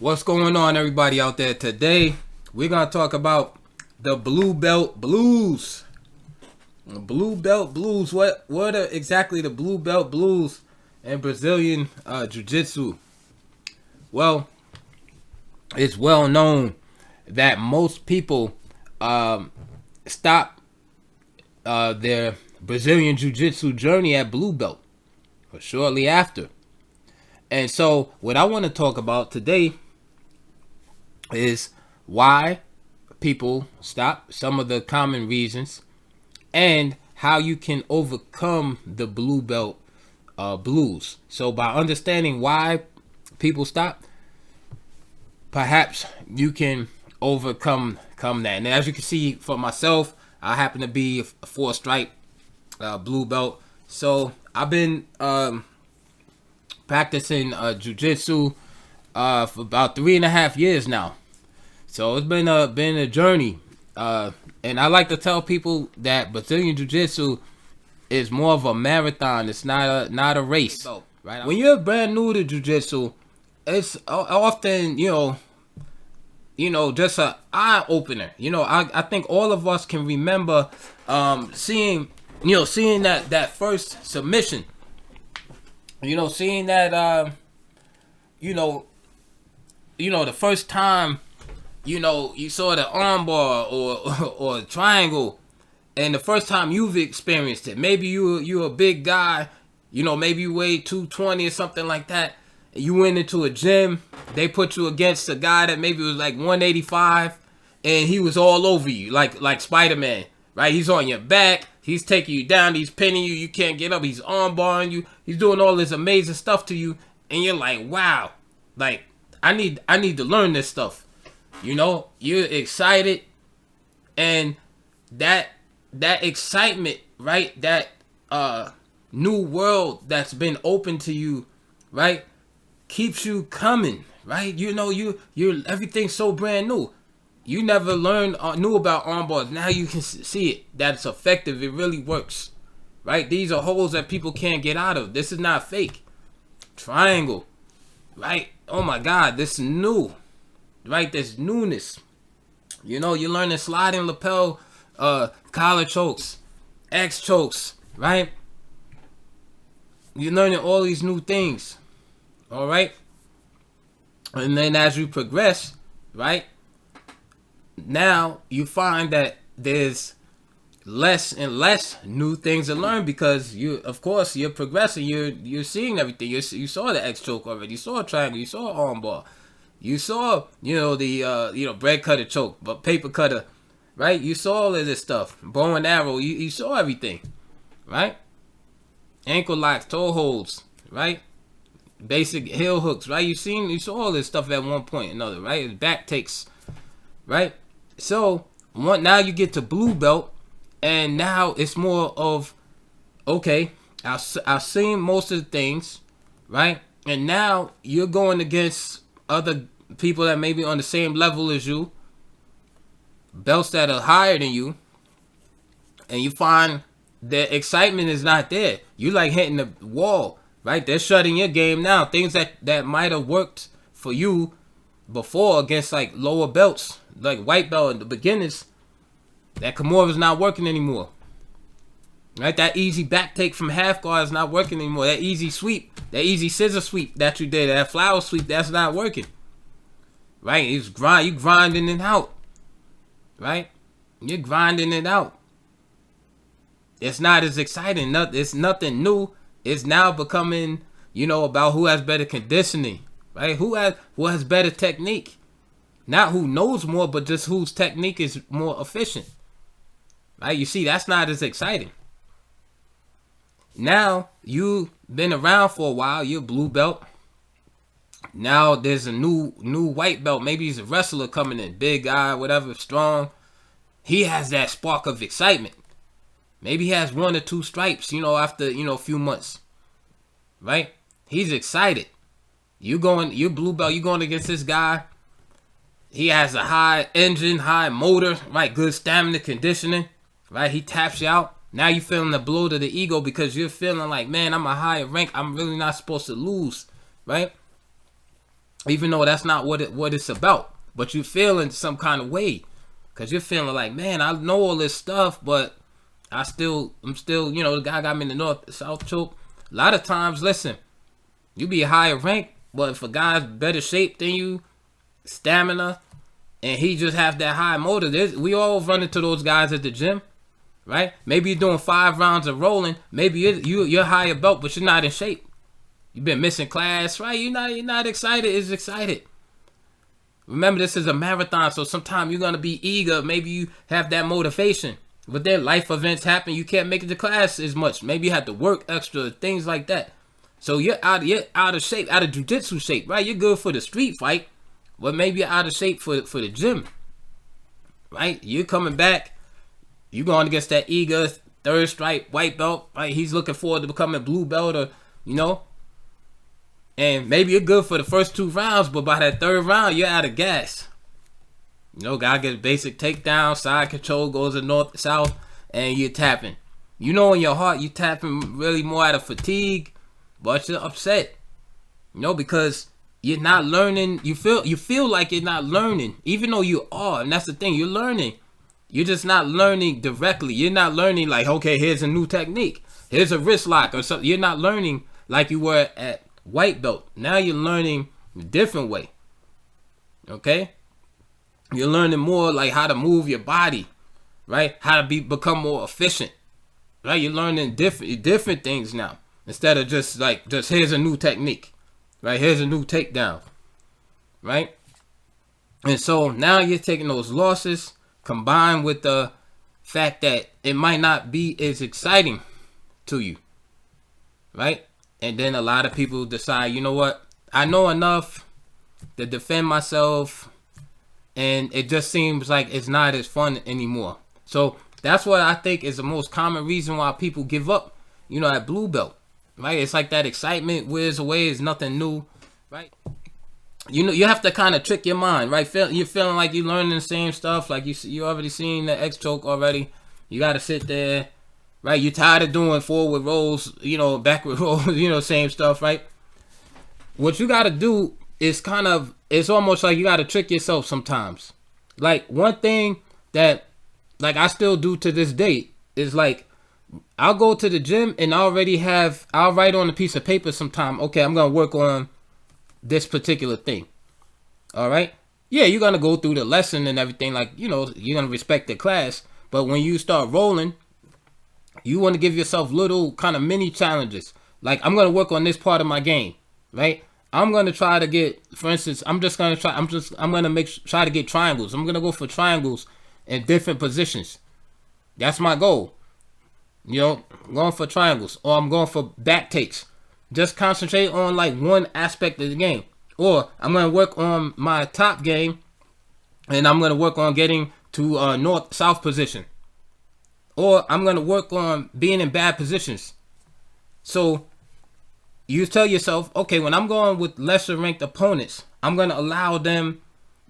What's going on, everybody out there? Today, we're going to talk about the Blue Belt Blues. The Blue Belt Blues. What are exactly the Blue Belt Blues in Brazilian Jiu-Jitsu? Well, it's well known that most people stop their Brazilian Jiu-Jitsu journey at Blue Belt or shortly after. And so what I want to talk about today is why people stop, some of the common reasons, and how you can overcome the Blue Belt blues. So by understanding why people stop, perhaps you can overcome that. And as you can see for myself, I happen to be a 4-stripe blue belt. So I've been practicing jiu-jitsu for about 3.5 years now. So it's been a journey, and I like to tell people that Brazilian jiu-jitsu is more of a marathon. It's not a race. Right? When you're brand new to jiu-jitsu, it's often just an eye opener. I think all of us can remember seeing that first submission. Seeing that the first time you saw the armbar or triangle, and the first time you've experienced it. Maybe you're a big guy, maybe you weigh 220 or something like that. You went into a gym, they put you against a guy that maybe was like 185, and he was all over you, like Spider-Man, right? He's on your back, he's taking you down, he's pinning you, you can't get up, he's armbarring you, he's doing all this amazing stuff to you, and you're like, wow, like I need to learn this stuff. You're excited, and that excitement, right? That new world that's been open to you, right? Keeps you coming, right? You're everything's so brand new. You never knew about armbars. Now you can see it. That's effective. It really works, right? These are holes that people can't get out of. This is not fake. Triangle, right? Oh my God, this is new, right? There's newness. You're learning sliding lapel, collar chokes, X chokes, right? You're learning all these new things. All right. And then as you progress, right, now you find that there's less and less new things to learn, because of course you're progressing. You're seeing everything. You saw the X choke already. You saw a triangle. You saw armbar. You saw the bread cutter choke, but paper cutter, right? You saw all of this stuff. Bow and arrow. You saw everything, right? Ankle locks, toe holds, right? Basic heel hooks, right? You saw all this stuff at one point or another, right? Back takes, right? So now you get to blue belt, and now it's more of, okay, I've seen most of the things, right? And now you're going against other people that may be on the same level as you, belts that are higher than you, and you find the excitement is not there. You like hitting the wall. Right, they're shutting your game now. Things that might have worked for you before against like lower belts, like white belt and the beginners, that Kimura's not working anymore. Right, that easy back take from half guard is not working anymore. That easy sweep, that easy scissor sweep that you did, that flower sweep, that's not working. Right, you grinding it out. Right, you're grinding it out. It's not as exciting. It's nothing new. It's now becoming, about who has better conditioning, right? Who has better technique. Not who knows more, but just whose technique is more efficient. Right? You see, that's not as exciting. Now, you've been around for a while. You're blue belt. Now, there's a new white belt. Maybe he's a wrestler coming in. Big guy, whatever, strong. He has that spark of excitement. Maybe he has 1 or 2 stripes, after, a few months. Right? He's excited. You're blue belt, you're going against this guy. He has a high engine, high motor, right? Good stamina, conditioning, right? He taps you out. Now you're feeling the blow to the ego because you're feeling like, man, I'm a higher rank. I'm really not supposed to lose, right? even though that's not what it's about. But you feeling some kind of way, cause you're feeling like, man, I know all this stuff, but I'm still, the guy got me in the North South choke. A lot of times, listen, you be higher rank, but if a guy's better shape than you, stamina, and he just have that high motor, we all run into those guys at the gym, right? Maybe you're doing 5 rounds of rolling. Maybe you're higher belt, but you're not in shape. You've been missing class, right? You're not excited. It's excited. Remember, this is a marathon, so sometimes you're gonna be eager. Maybe you have that motivation, but then life events happen. You can't make it to class as much. Maybe you have to work extra, things like that. So you're out of shape, out of jiu-jitsu shape, right? You're good for the street fight, but maybe you're out of shape for the gym, right? You're coming back. You're going against that eager 3rd stripe white belt, right? He's looking forward to becoming blue belt, or and maybe you're good for the first 2 rounds, but by that 3rd round, you're out of gas. Gotta get a basic takedown, side control, goes to north, south, and you're tapping. In your heart, you're tapping really more out of fatigue, but you're upset. Because you're not learning. You feel like you're not learning, even though you are, and that's the thing. You're learning. You're just not learning directly. You're not learning like, okay, here's a new technique. Here's a wrist lock or something. You're not learning like you were at white belt. Now you're learning a different way. Okay? You're learning more like how to move your body, right? How to become more efficient, right? You're learning different things now, instead of just here's a new technique, right? Here's a new takedown, right? And so now you're taking those losses combined with the fact that it might not be as exciting to you, right? And then a lot of people decide, you know what? I know enough to defend myself, and it just seems like it's not as fun anymore. So that's what I think is the most common reason why people give up, at blue belt, right? It's like that excitement wears away. It's nothing new, right? You have to kind of trick your mind, right? You're feeling like you're learning the same stuff, like you already seen the X choke already. You got to sit there, right? You're tired of doing forward rolls, backward rolls, same stuff, right? What you got to do is it's almost like you got to trick yourself sometimes. Like, one thing that, like, I still do to this day is, like, I'll go to the gym and I'll write on a piece of paper sometime, okay, I'm going to work on this particular thing. All right? Yeah, you're going to go through the lesson and everything, like, you're going to respect the class. But when you start rolling, you want to give yourself little kind of mini challenges. Like, I'm going to work on this part of my game, right? I'm going to try to get, for instance, I'm going to try to get triangles. I'm going to go for triangles in different positions. That's my goal. Going for triangles, or I'm going for back takes. Just concentrate on like one aspect of the game. Or I'm going to work on my top game, and I'm going to work on getting to north-south position. Or I'm going to work on being in bad positions. So you tell yourself, okay, when I'm going with lesser ranked opponents, I'm going to allow them,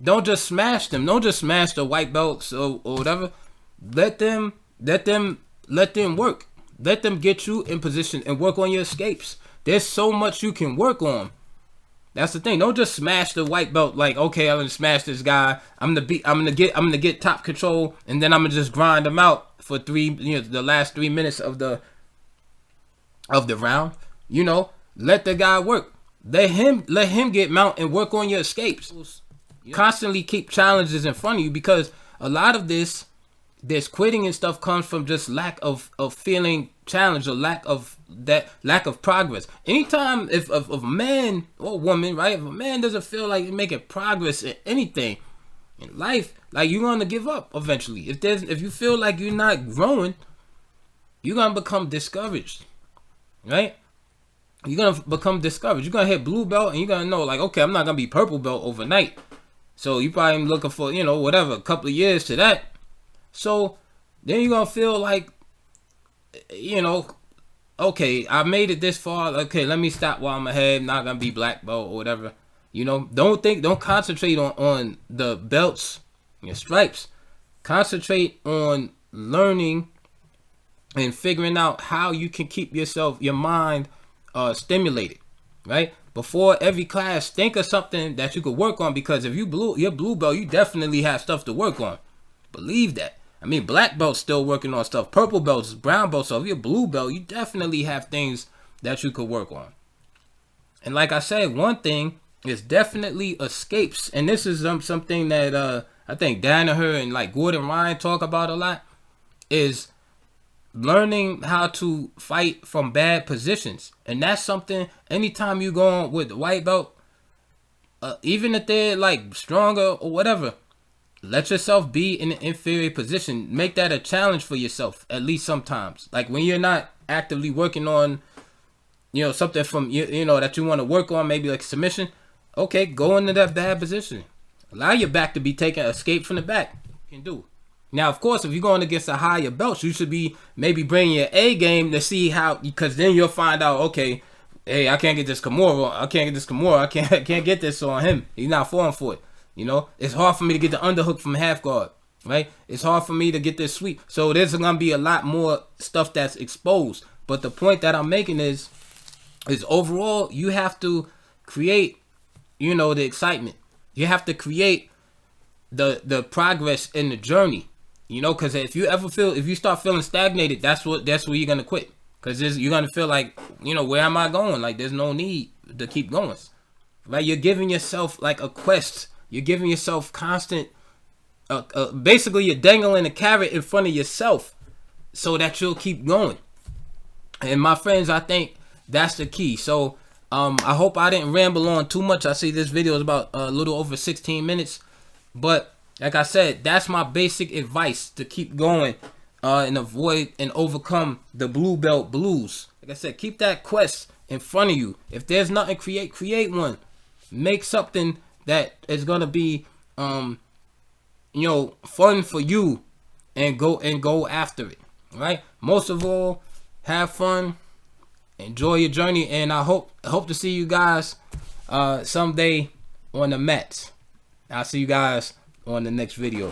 don't just smash them. Don't just smash the white belts or whatever. Let them work. Let them get you in position and work on your escapes. There's so much you can work on. That's the thing. Don't just smash the white belt like, okay, I'm gonna smash this guy. I'm gonna get top control, and then I'm gonna just grind him out for the last 3 minutes of the round. Let the guy work. Let him get mount and work on your escapes. Constantly keep challenges in front of you, because a lot of this quitting and stuff comes from just lack of feeling challenged, or lack of progress. Anytime if a man or woman, right, if a man doesn't feel like you're making progress in anything in life, like, you're gonna give up eventually. If you feel like you're not growing, you're gonna become discouraged, right? You're gonna become discouraged. You're gonna hit blue belt, and you're gonna know, like, okay, I'm not gonna be purple belt overnight. So you probably looking for, whatever, a couple of years to that. So then you're going to feel like, okay, I made it this far. Okay, let me stop while I'm ahead. Not going to be black belt or whatever. Don't concentrate on the belts and stripes. Concentrate on learning and figuring out how you can keep your mind stimulated, right? before every class, think of something that you could work on, because if you're blue belt, you definitely have stuff to work on. Believe that. I mean, black belts still working on stuff. Purple belts, brown belts. So if you're blue belt, you definitely have things that you could work on. And like I said, one thing is definitely escapes. And this is something that I think Danaher and like Gordon Ryan talk about a lot, is learning how to fight from bad positions. And that's something, anytime you go on with the white belt, even if they're like stronger or whatever, let yourself be in an inferior position. Make that a challenge for yourself, at least sometimes. Like when you're not actively working on, something from, that you want to work on, maybe like submission. Okay, go into that bad position. Allow your back to be taken, escape from the back. You can do. Now, of course, if you're going against a higher belt, you should be maybe bringing your A game to see how, because then you'll find out, okay, hey, I can't get this Kimura. I can't get this on him. He's not falling for it. It's hard for me to get the underhook from half guard, right? It's hard for me to get this sweep. So there's going to be a lot more stuff that's exposed. But the point that I'm making is overall, you have to create, the excitement. You have to create the progress in the journey, because if you start feeling stagnated, that's where you're going to quit. Because you're going to feel like, where am I going? Like, there's no need to keep going, right? You're giving yourself like a quest. You're giving yourself constant, basically you're dangling a carrot in front of yourself so that you'll keep going. And my friends, I think that's the key. So I hope I didn't ramble on too much. I see this video is about a little over 16 minutes. But like I said, that's my basic advice to keep going and avoid and overcome the blue belt blues. Like I said, keep that quest in front of you. If there's nothing, create one. Make something that is gonna be fun for you, and go after it. Right? Most of all, have fun, enjoy your journey, and I hope to see you guys someday on the mats. I'll see you guys on the next video.